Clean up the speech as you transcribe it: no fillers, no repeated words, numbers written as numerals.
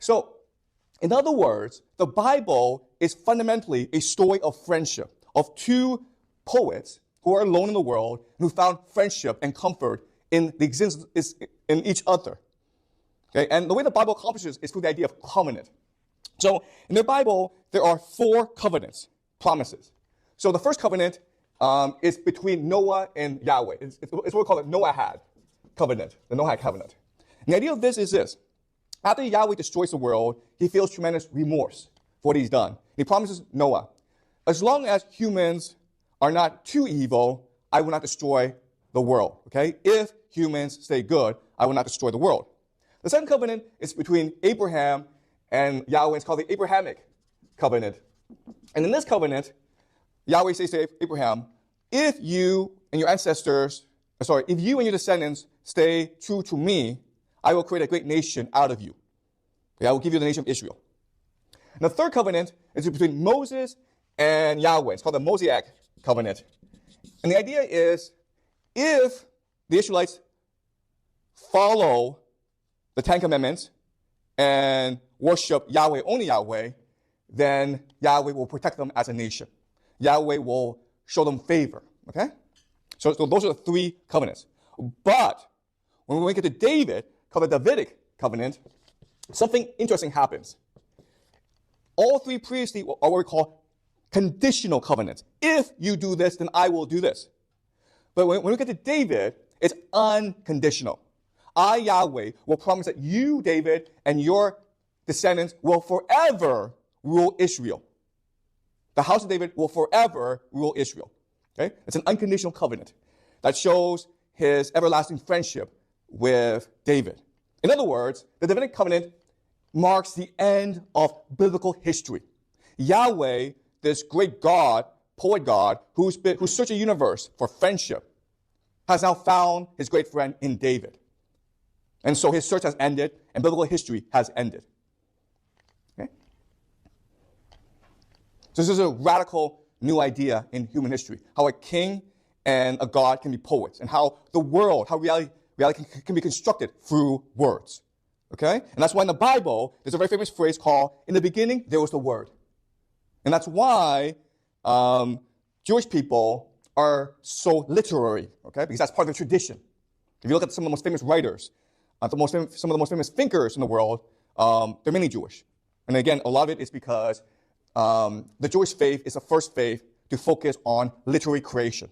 So, in other words, the Bible is fundamentally a story of friendship, of two poets who are alone in the world and who found friendship and comfort in the existence in each other. Okay? And the way the Bible accomplishes is through the idea of covenant. So, in the Bible, there are 4 covenants, promises. So, the first covenant is between Noah and Yahweh. It's what we call the Noahide covenant, the Noahide covenant. And the idea of this is this. After Yahweh destroys the world, he feels tremendous remorse for what he's done. He promises Noah, as long as humans are not too evil, I will not destroy the world. Okay? If humans stay good, I will not destroy the world. The second covenant is between Abraham and Yahweh. It's called the Abrahamic covenant. And in this covenant, Yahweh says to Abraham, if you and your descendants stay true to me, I will create a great nation out of you. Okay, I will give you the nation of Israel. And the third covenant is between Moses and Yahweh. It's called the Mosaic covenant. And the idea is, if the Israelites follow the 10 Commandments and worship Yahweh, only Yahweh, then Yahweh will protect them as a nation. Yahweh will show them favor. Okay? So those are the 3 covenants. But when we get to David, called the Davidic covenant, something interesting happens. All 3 previously are what we call conditional covenants. If you do this, then I will do this. But when we get to David, it's unconditional. I, Yahweh, will promise that you, David, and your descendants will forever rule Israel. The house of David will forever rule Israel. Okay? It's an unconditional covenant that shows his everlasting friendship with David. In other words, the Davidic covenant marks the end of biblical history. Yahweh, this great God, poet God, who searched the universe for friendship, has now found his great friend in David. And so his search has ended, and biblical history has ended. Okay? So this is a radical new idea in human history, how a king and a God can be poets, and how the world, how reality can be constructed through words. Okay? And that's why in the Bible, there's a very famous phrase called, in the beginning, there was the Word. And that's why Jewish people are so literary, okay? Because that's part of the tradition. If you look at some of the most famous writers, some of the most famous thinkers in the world, they're mainly Jewish. And again, a lot of it is because the Jewish faith is the first faith to focus on literary creation.